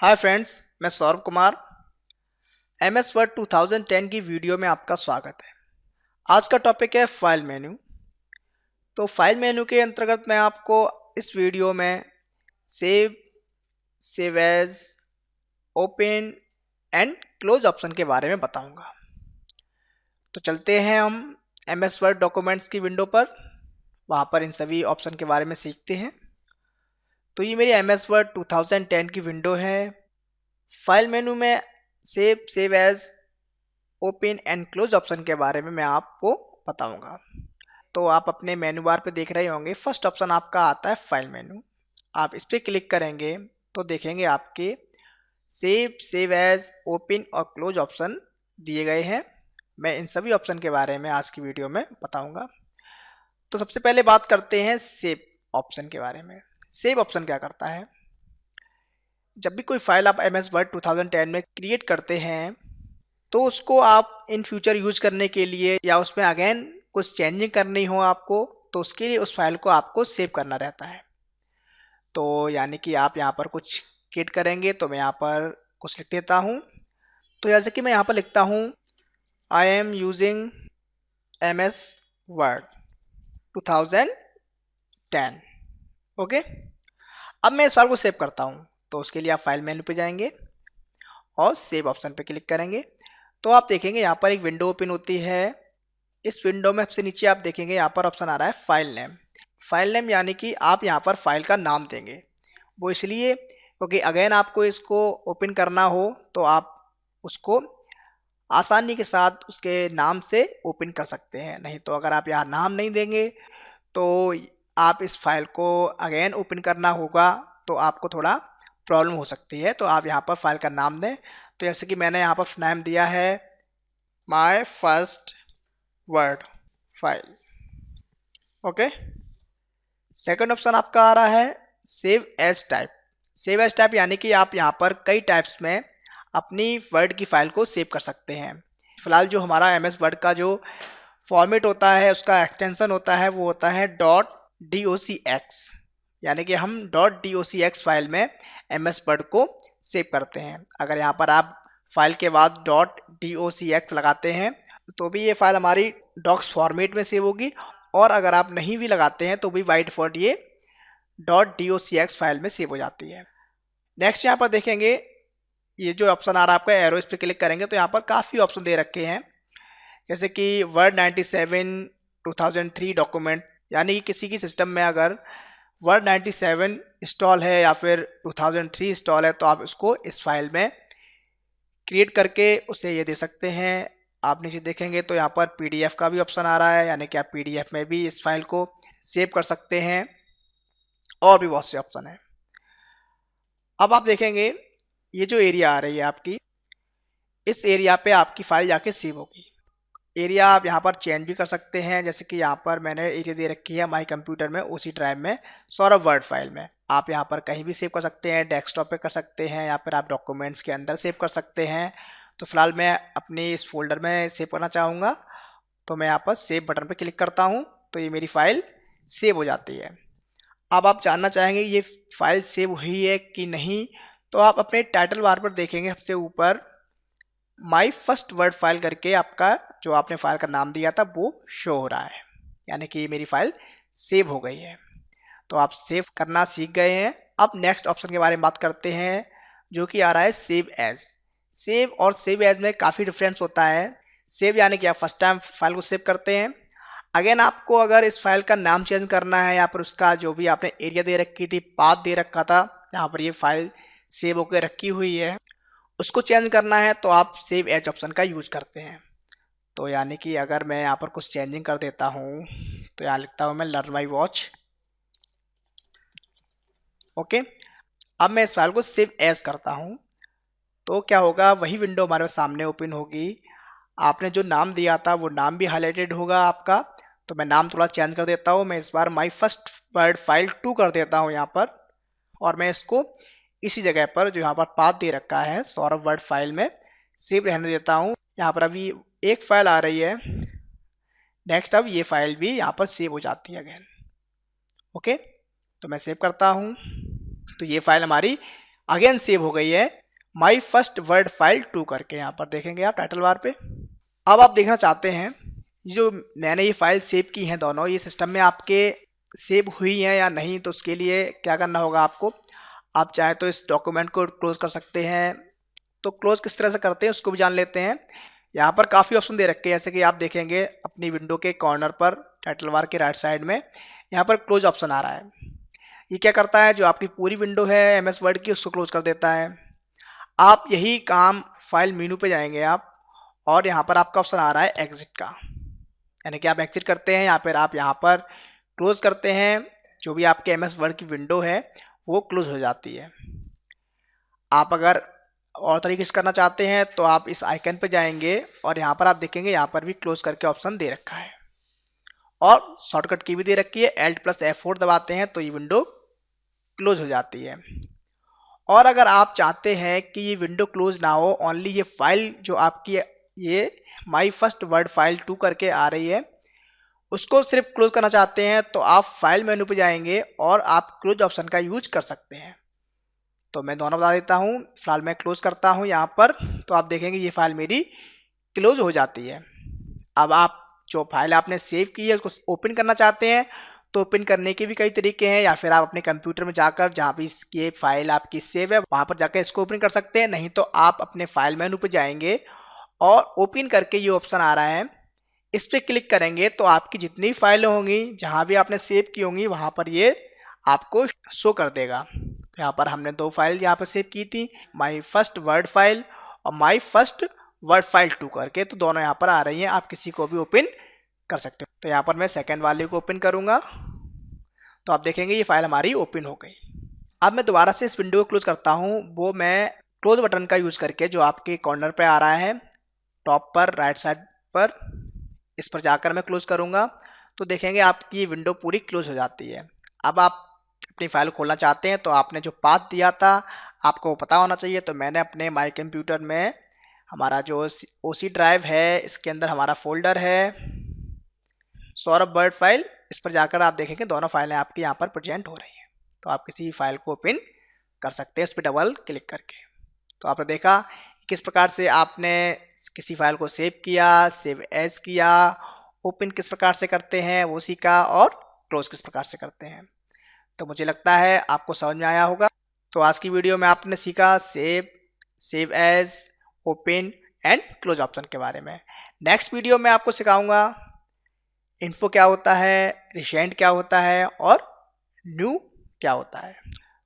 Hi friends, मैं Saurabh Kumar. MS word 2010 की video में आपका स्वागत है। आज का टॉपिक है फाइल मेन्यू। तो फाइल मेन्यू के अंतर्गत मैं आपको इस वीडियो में save, save as, open and close option के बारे में बताऊंगा। तो चलते हैं हम MS वर्ड डॉक्यूमेंट्स की विंडो पर, वहाँ पर इन सभी ऑप्शन के बारे में सीखते हैं। तो ये मेरी MS वर्ड 2010 की विंडो है। फाइल मेन्यू में save, save as, open and close option के बारे में मैं आपको बताऊंगा। तो आप अपने मेन्यू बार पे देख रहे होंगे, फर्स्ट ऑप्शन आपका आता है फाइल मेन्यू। आप इस पर क्लिक करेंगे तो देखेंगे आपके सेव, सेव एज, ओपन और क्लोज ऑप्शन दिए गए हैं। मैं इन सभी ऑप्शन के बारे में आज की वीडियो में बताऊंगा। तो सबसे पहले बात करते हैं सेव ऑप्शन के बारे में। सेव ऑप्शन क्या करता है? जब भी कोई फाइल आप MS वर्ड 2010 में क्रिएट करते हैं तो उसको आप इन फ्यूचर यूज करने के लिए या उसमें अगेन कुछ चेंजिंग करनी हो आपको, तो उसके लिए उस फाइल को आपको सेव करना रहता है। तो यानी कि आप यहाँ पर कुछ क्रिएट करेंगे, तो मैं यहाँ पर कुछ लिख देता हूँ। तो जैसे कि मैं यहाँ पर लिखता हूँ I am using MS word 2010। Okay, अब मैं इस फाइल को सेव करता हूँ। तो उसके लिए आप फाइल मेन्यू पे जाएंगे और सेव ऑप्शन पे क्लिक करेंगे। तो आप देखेंगे यहाँ पर एक विंडो ओपन होती है। इस विंडो में सबसे नीचे आप देखेंगे यहाँ पर ऑप्शन आ रहा है फाइल नेम। फाइल नेम यानी कि आप यहाँ पर फाइल का नाम देंगे। वो इसलिए क्योंकि अगेन आपको इसको ओपन करना हो तो आप उसको आसानी के साथ उसके नाम से ओपन कर सकते हैं। नहीं तो अगर आप यहाँ नाम नहीं देंगे तो आप इस फाइल को अगेन ओपन करना होगा तो आपको थोड़ा प्रॉब्लम हो सकती है। तो आप यहाँ पर फाइल का नाम दें। तो जैसे कि मैंने यहाँ पर नाम दिया है my first Word file. Okay, second option आपका आ रहा है save as type. Save as type यानी कि आप यहाँ पर कई टाइप्स में अपनी वर्ड की फाइल को सेव कर सकते हैं। फिलहाल जो हमारा MS वर्ड का जो फॉर्मेट होता है, उसका एक्सटेंशन होता है, वो होता है .docx। यानी कि हम .docx फाइल में MS वर्ड को सेव करते हैं। अगर यहाँ पर आप फाइल के बाद .docx लगाते हैं तो भी ये फाइल हमारी डॉक्स फॉर्मेट में सेव होगी, और अगर आप नहीं भी लगाते हैं तो भी बाय डिफॉल्ट ये .docx फाइल में सेव हो जाती है। नेक्स्ट यहाँ पर देखेंगे ये जो ऑप्शन आ रहा है आपका एरो, इस पर क्लिक करेंगे तो यहाँ पर काफ़ी ऑप्शन दे रखे हैं। जैसे कि वर्ड 97 2003 डॉक्यूमेंट, यानी कि किसी की सिस्टम में अगर वर्ड 97 इंस्टॉल है या फिर 2003 इंस्टॉल है तो आप उसको इस फाइल में क्रिएट करके उसे ये दे सकते हैं। आप नीचे देखेंगे तो यहाँ पर PDF का भी ऑप्शन आ रहा है, यानी कि आप PDF में भी इस फाइल को सेव कर सकते हैं, और भी बहुत से ऑप्शन हैं। अब आप देखेंगे ये जो एरिया आ रही है आपकी, इस एरिया पे आपकी फाइल जाके सेव होगी। एरिया आप यहाँ पर चेंज भी कर सकते हैं। जैसे कि यहाँ पर मैंने एरिया दे रखी है माई कंप्यूटर में, उसी ड्राइव में सौरभ वर्ड फाइल में। आप यहाँ पर कहीं भी सेव कर सकते हैं, डेस्कटॉप पे कर सकते हैं या फिर आप डॉक्यूमेंट्स के अंदर सेव कर सकते हैं। तो फिलहाल मैं अपने इस फोल्डर में सेव करना चाहूँगा, तो मैं यहाँ पर सेव बटन पर क्लिक करता हूँ तो ये मेरी फाइल सेव हो जाती है। अब आप जानना चाहेंगे ये फाइल सेव हुई है कि नहीं, तो आप अपने टाइटल बार पर देखेंगे सबसे ऊपर माई फर्स्ट वर्ड फाइल करके आपका जो आपने फाइल का नाम दिया था वो शो हो रहा है, यानी कि मेरी फाइल सेव हो गई है। तो आप सेव करना सीख गए हैं। अब नेक्स्ट ऑप्शन के बारे में बात करते हैं जो कि आ रहा है सेव एज। सेव और सेव एज में काफ़ी डिफरेंस होता है। सेव यानी कि आप फर्स्ट टाइम फाइल को सेव करते हैं। अगेन आपको अगर इस फाइल का नाम चेंज करना है या फिर उसका जो भी आपने एरिया दे रखी थी, पाथ दे रखा था जहाँ पर ये फाइल सेव होकर रखी हुई है, उसको चेंज करना है तो आप सेव एज ऑप्शन का यूज करते हैं। तो यानी कि अगर मैं यहाँ पर कुछ चेंजिंग कर देता हूँ तो यहाँ लिखता हूँ मैं लर्न माई वॉच। ओके, अब मैं इस फाइल को सेव एज करता हूँ तो क्या होगा, वही विंडो हमारे सामने ओपन होगी। आपने जो नाम दिया था वो नाम भी हाईलाइटेड होगा आपका। तो मैं नाम थोड़ा चेंज कर देता हूँ। मैं इस बार माई फर्स्ट वर्ड फाइल 2 कर देता हूँ यहाँ पर, और मैं इसको इसी जगह पर जो यहाँ पर पाथ दे रखा है सौरभ वर्ड फाइल में सेव रहने देता हूँ। यहाँ पर अभी एक फाइल आ रही है, नेक्स्ट अब ये फाइल भी यहाँ पर सेव हो जाती है अगेन। ओके, तो मैं सेव करता हूँ तो ये फाइल हमारी अगेन सेव हो गई है माई फर्स्ट वर्ड फाइल 2 करके, यहाँ पर देखेंगे आप टाइटल बार पे। अब आप देखना चाहते हैं जो मैंने ये फाइल सेव की हैं दोनों, ये सिस्टम में आपके सेव हुई हैं या नहीं। तो उसके लिए क्या करना होगा आपको, आप चाहे तो इस डॉक्यूमेंट को क्लोज कर सकते हैं। तो क्लोज किस तरह से करते हैं उसको भी जान लेते हैं। यहाँ पर काफ़ी ऑप्शन दे रखे हैं, जैसे कि आप देखेंगे अपनी विंडो के कॉर्नर पर टाइटल बार के राइट साइड में यहाँ पर क्लोज ऑप्शन आ रहा है। ये क्या करता है, जो आपकी पूरी विंडो है एमएस वर्ड की उसको क्लोज कर देता है। आप यही काम फाइल मेनू पे जाएंगे आप, और यहाँ पर आपका ऑप्शन आ रहा है एग्जिट का, यानी कि आप एग्जिट करते हैं या फिर आप यहाँ पर क्लोज करते हैं। जो भी आपके एमएस वर्ड की विंडो है वो क्लोज हो जाती है। आप अगर और तरीके से करना चाहते हैं तो आप इस आइकन पे जाएंगे और यहाँ पर आप देखेंगे यहाँ पर भी क्लोज करके ऑप्शन दे रखा है, और शॉर्टकट की भी दे रखी है। Alt+F4 दबाते हैं तो ये विंडो क्लोज हो जाती है। और अगर आप चाहते हैं कि ये विंडो क्लोज ना हो, ओनली ये फाइल जो आपकी ये माई फर्स्ट वर्ड फाइल 2 करके आ रही है उसको सिर्फ क्लोज करना चाहते हैं, तो आप फाइल मेनू पे जाएंगे और आप क्लोज ऑप्शन का यूज कर सकते हैं। तो मैं दोनों बता देता हूँ। फिलहाल मैं क्लोज करता हूँ यहाँ पर, तो आप देखेंगे ये फाइल मेरी क्लोज हो जाती है। अब आप जो फाइल आपने सेव की है उसको ओपन करना चाहते हैं तो ओपन करने के भी कई तरीके हैं, या फिर आप अपने कंप्यूटर में जाकर जहाँ भी इसकी फाइल आपकी सेव है वहाँ पर जाकर इसको ओपन कर सकते हैं। नहीं तो आप अपने फाइल मेनू पे जाएंगे और ओपन करके ये ऑप्शन आ रहा है, इस पर क्लिक करेंगे तो आपकी जितनी फाइलें होंगी जहाँ भी आपने सेव की होंगी वहाँ पर ये आपको शो कर देगा। तो यहाँ पर हमने 2 फाइल यहाँ पर सेव की थी, माई फर्स्ट वर्ड फाइल और माई फर्स्ट वर्ड फाइल 2 करके, तो दोनों यहाँ पर आ रही हैं। आप किसी को भी ओपन कर सकते हो। तो यहाँ पर मैं सेकंड वाले को ओपन करूँगा तो आप देखेंगे ये फाइल हमारी ओपन हो गई। अब मैं दोबारा से इस विंडो को क्लोज करता हूँ, वो मैं क्लोज बटन का यूज़ करके जो आपके कॉर्नर पे आ रहा है टॉप पर राइट साइड पर, इस पर जाकर मैं क्लोज करूँगा तो देखेंगे आपकी ये विंडो पूरी क्लोज हो जाती है। अब आप अपनी फाइल खोलना चाहते हैं तो आपने जो पाथ दिया था आपको पता होना चाहिए। तो मैंने अपने माई कंप्यूटर में हमारा जो ओसी ड्राइव है इसके अंदर हमारा फोल्डर है सौरभ वर्ड फाइल, इस पर जाकर आप देखेंगे दोनों फाइलें आपकी यहाँ पर प्रेजेंट हो रही हैं। तो आप किसी फाइल को ओपन कर सकते हैं उस पर डबल क्लिक करके। तो आपने देखा किस प्रकार से आपने किसी फाइल को सेव किया, सेव एज किया, ओपन किस प्रकार से करते हैं वो सीखा, और क्लोज किस प्रकार से करते हैं। तो मुझे लगता है आपको समझ में आया होगा। तो आज की वीडियो में आपने सीखा save as, open and close option के बारे में। नेक्स्ट वीडियो में आपको सिखाऊंगा इन्फो क्या होता है, रिसेंट क्या होता है और न्यू क्या होता है।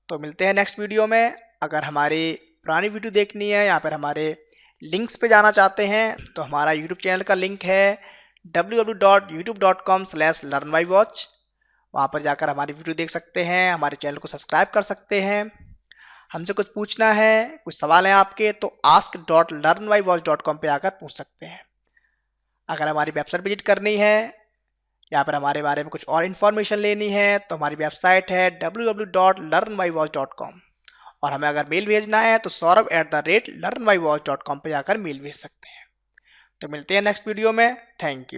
तो मिलते हैं नेक्स्ट वीडियो में। अगर हमारी पुरानी वीडियो देखनी है या फिर हमारे लिंक्स पे जाना चाहते हैं तो हमारा यूट्यूब चैनल का लिंक है www.youtube.com/learnbywatch। वहाँ पर जाकर हमारी वीडियो देख सकते हैं, हमारे चैनल को सब्सक्राइब कर सकते हैं। हमसे कुछ पूछना है, कुछ सवाल हैं आपके, तो ask.learnbywatch.com पे आकर पूछ सकते हैं। अगर हमारी वेबसाइट विजिट करनी है या फिर हमारे बारे में कुछ और इन्फॉर्मेशन लेनी है तो हमारी वेबसाइट है www.learnbywatch.com, और हमें अगर मेल भेजना है तो saurabh@learnbywatch.com पे जाकर मेल भेज सकते हैं। तो मिलते हैं नेक्स्ट वीडियो में। Thank you.